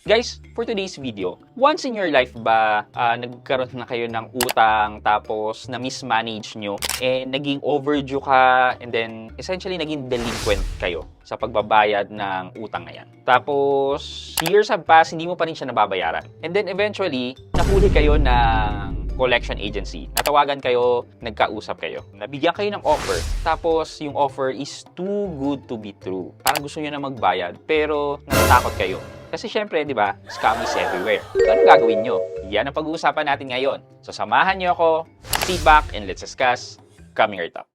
Guys, for today's video, once in your life ba nagkaroon na kayo ng utang tapos na-mismanage nyo and naging overdue ka and then essentially naging delinquent kayo sa pagbabayad ng utang na yan. Tapos years have passed, hindi mo pa rin siya nababayaran. And then eventually, nahuli kayo ng collection agency. Natawagan kayo, nagkausap kayo. Nabigyan kayo ng offer. Tapos yung offer is too good to be true. Parang gusto nyo na magbayad pero natatakot kayo. Kasi syempre, di ba, scam is everywhere. So, ano gagawin nyo? Yan ang pag-uusapan natin ngayon. So, samahan nyo ako, sit back, and let's discuss coming right up.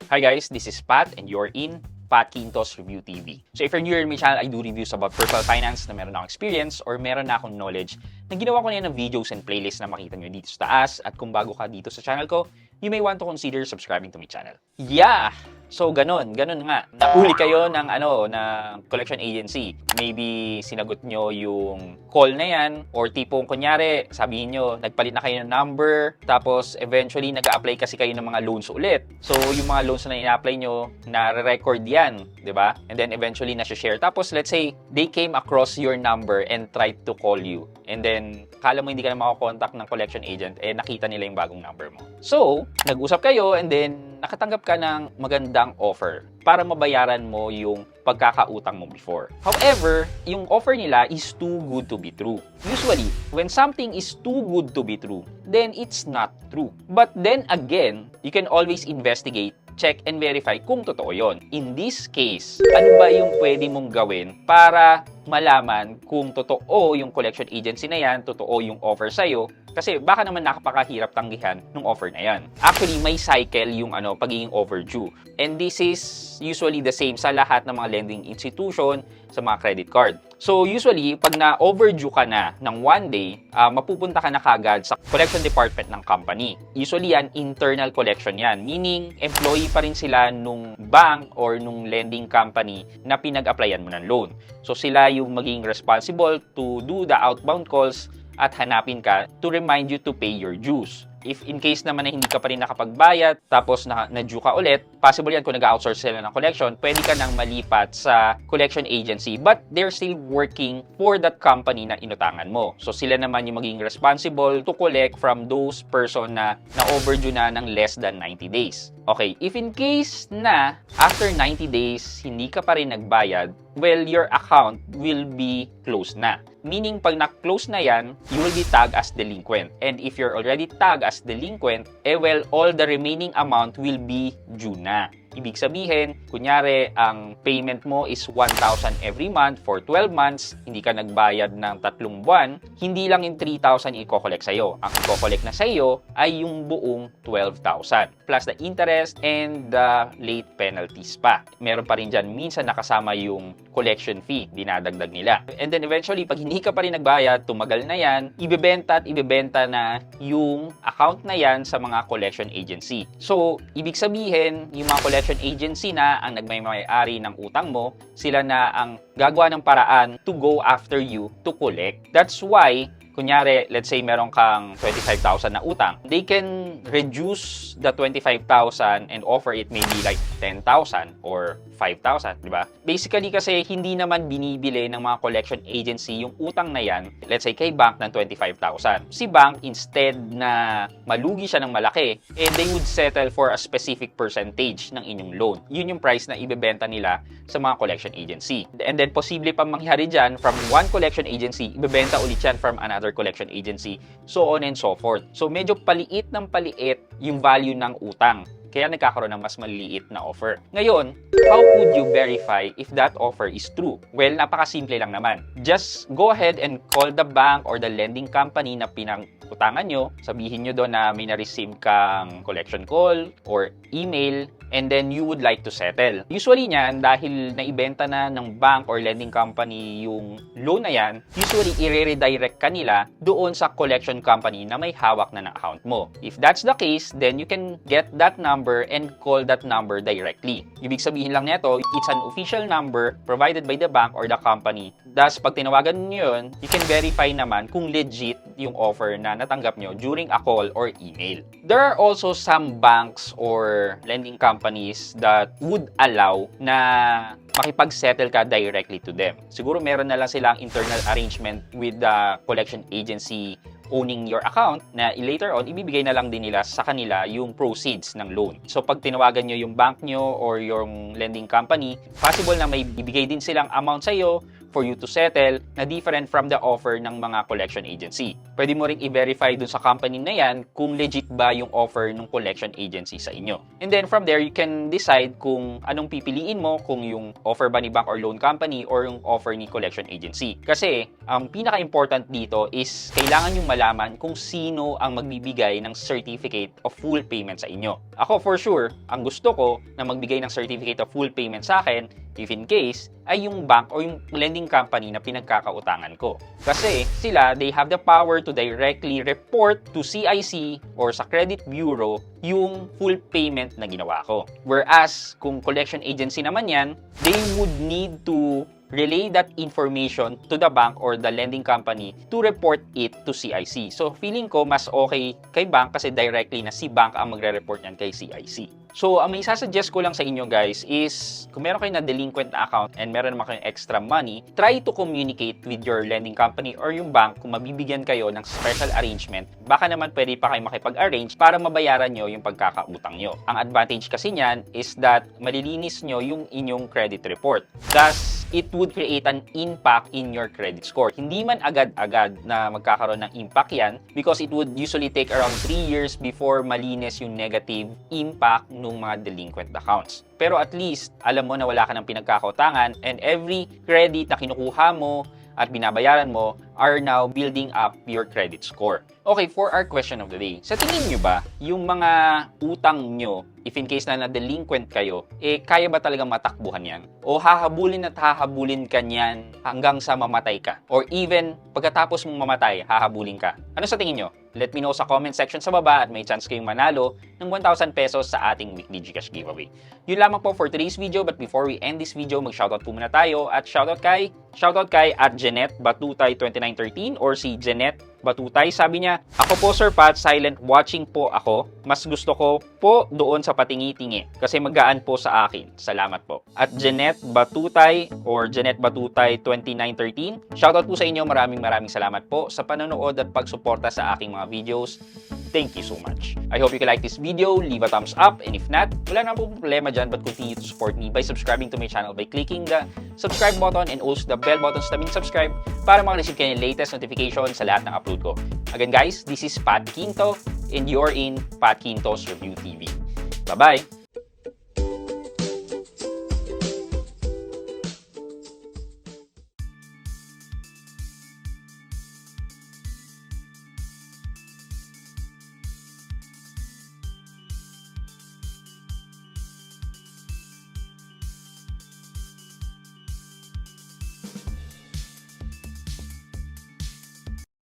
Hi guys, this is Pat, and you're in Pat Quintos Review TV. So if you're new in my channel, I do reviews about personal finance na meron akong experience or meron na akong knowledge na ginawa ko na yan ng videos and playlists na makita nyo dito sa taas. At kung bago ka dito sa channel ko, you may want to consider subscribing to my channel. Yeah! So, ganun nga. Nahuli kayo ng collection agency. Maybe sinagot nyo yung call na yan or tipong kunyari, sabihin nyo, nagpalit na kayo ng number tapos eventually nag-a-apply kasi kayo ng mga loans ulit. So, yung mga loans na ina-apply nyo, na-record yan, di ba? And then eventually na-share. Tapos, let's say, they came across your number and tried to call you. And then, kala mo hindi ka na makakontakt ng collection agent, nakita nila yung bagong number mo. So, nag-usap kayo and then nakatanggap ka ng magandang offer para mabayaran mo yung pagkakautang mo before. However, yung offer nila is too good to be true. Usually, when something is too good to be true, then it's not true. But then again, you can always investigate, check and verify kung totoo yon. In this case, ano ba yung pwede mong gawin para malaman kung totoo yung collection agency na yan, totoo yung offer sa'yo? Kasi baka naman nakapakahirap tanggihan ng offer na yan. Actually, may cycle yung pagiging overdue. And this is usually the same sa lahat ng mga lending institution, sa mga credit card. So usually, pag na-overdue ka na ng one day, mapupunta ka na kagad sa collection department ng company. Usually yan, internal collection yan. Meaning, employee pa rin sila nung bank or nung lending company na pinag-applyan mo ng loan. So sila yung maging responsible to do the outbound calls at hanapin ka to remind you to pay your dues. If in case naman na hindi ka pa rin nakapagbayad, tapos na-due ka ulit, possible yan kung nag-outsource sila ng collection, pwede ka nang malipat sa collection agency, but they're still working for that company na inutangan mo. So sila naman yung maging responsible to collect from those person na overdue na ng less than 90 days. Okay, if in case na after 90 days, hindi ka pa rin nagbayad, well, your account will be closed na. Meaning, pag na-close na yan, you will be tagged as delinquent. And if you're already tagged as delinquent, well, all the remaining amount will be due na. Ibig sabihin, kunyari, ang payment mo is 1,000 every month for 12 months, hindi ka nagbayad ng 3 buwan, hindi lang yung 3,000 i-collect sa'yo. Ang i-collect na sa'yo ay yung buong 12,000 plus the interest and the late penalties pa. Meron pa rin dyan, minsan nakasama yung collection fee, dinadagdag nila. And then eventually, pag hindi ka pa rin nagbayad, tumagal na yan, ibebenta na yung account na yan sa mga collection agency. So, ibig sabihin, yung mga collection agency na ang nagmay-ari ng utang mo, sila na ang gagawa ng paraan to go after you to collect. That's why, kunyari, let's say meron kang 25,000 na utang, they can reduce the 25,000 and offer it maybe like 10,000 or 5,000, di ba? Basically kasi hindi naman binibili ng mga collection agency yung utang na yan, let's say kay bank ng 25,000. Si bank, instead na malugi siya ng malaki, they would settle for a specific percentage ng inyong loan. Yun yung price na ibebenta nila sa mga collection agency. And then posible pa mangyari dyan, from one collection agency, ibebenta ulit yan from another collection agency, so on and so forth. So medyo paliit ng paliit yung value ng utang. Kaya nagkakaroon ng mas maliliit na offer. Ngayon, how could you verify if that offer is true? Well, napakasimple lang naman. Just go ahead and call the bank or the lending company na pinang-utangan nyo. Sabihin nyo doon na may na-receive kang collection call or email and then you would like to settle. Usually niyan, dahil naibenta na ng bank or lending company yung loan na yan, usually i-redirect ka nila doon sa collection company na may hawak na ng account mo. If that's the case, then you can get that number number and call that number directly. Ibig sabihin lang nito, it's an official number provided by the bank or the company. Thus, pag tinawagan niyo yun, you can verify naman kung legit yung offer na natanggap nyo during a call or email. There are also some banks or lending companies that would allow na makipag-settle ka directly to them. Siguro meron na lang silang internal arrangement with the collection agency owning your account na later on, ibibigay na lang din nila sa kanila yung proceeds ng loan. So, pag tinawagan nyo yung bank nyo or yung lending company, possible na may ibigay din silang amount sa'yo for you to settle na different from the offer ng mga collection agency. Pwede mo ring i-verify dun sa company na yan kung legit ba yung offer ng collection agency sa inyo. And then from there, you can decide kung anong pipiliin mo, kung yung offer ba ni bank or loan company or yung offer ni collection agency. Kasi ang pinaka-important dito is kailangan yung malaman kung sino ang magbibigay ng certificate of full payment sa inyo. Ako for sure, ang gusto ko na magbigay ng certificate of full payment sa akin, if in case, ay yung bank o yung lending company na pinagkakautangan ko. Kasi sila, they have the power to directly report to CIC or sa credit bureau yung full payment na ginawa ko. Whereas, kung collection agency naman yan, they would need to relay that information to the bank or the lending company to report it to CIC. So, feeling ko mas okay kay bank kasi directly na si bank ang magre-report yan kay CIC. So, ang may sasuggest ko lang sa inyo guys is kung meron kayo na delinquent na account and meron naman kayong extra money, try to communicate with your lending company or yung bank kung mabibigyan kayo ng special arrangement. Baka naman pwede pa kayo makipag-arrange para mabayaran nyo yung pagkakautang nyo. Ang advantage kasi niyan is that malilinis nyo yung inyong credit report. Thus, it would create an impact in your credit score. Hindi man agad-agad na magkakaroon ng impact yan because it would usually take around 3 years before malinis yung negative impact ng mga delinquent accounts. Pero at least, alam mo na wala ka ng pinagkakautangan and every credit na kinukuha mo at binabayaran mo are now building up your credit score. Okay, for our question of the day, sa tingin nyo ba, yung mga utang nyo, if in case na na-delinquent kayo, kaya ba talagang matakbuhan yan? O hahabulin at hahabulin ka niyan hanggang sa mamatay ka? Or even, pagkatapos mong mamatay, hahabulin ka? Ano sa tingin nyo? Let me know sa comment section sa baba at may chance kayong manalo ng 1,000 pesos sa ating weekly GCash giveaway. Yun lamang po for today's video, but before we end this video, mag-shoutout po muna tayo at shoutout kay at Jeanette Batutay 2913 or si Jeanette Batutay. Sabi niya, ako po Sir Pat, silent watching po ako. Mas gusto ko po doon sa patingi-tingi kasi magaan po sa akin. Salamat po. At Jeanette Batutay or Jeanette Batutay 2913, shoutout po sa inyo. Maraming salamat po sa panonood at pagsuporta sa aking mga videos. Thank you so much. I hope you can like this video, leave a thumbs up, and if not, wala na po problema dyan, but continue to support me by subscribing to my channel by clicking the subscribe button and also the bell button sa tabing subscribe para makareceive kayo ng latest notification sa lahat ng upload ko. Again guys, this is Pat Quinto and you're in Pat Quinto's Review TV. Bye-bye!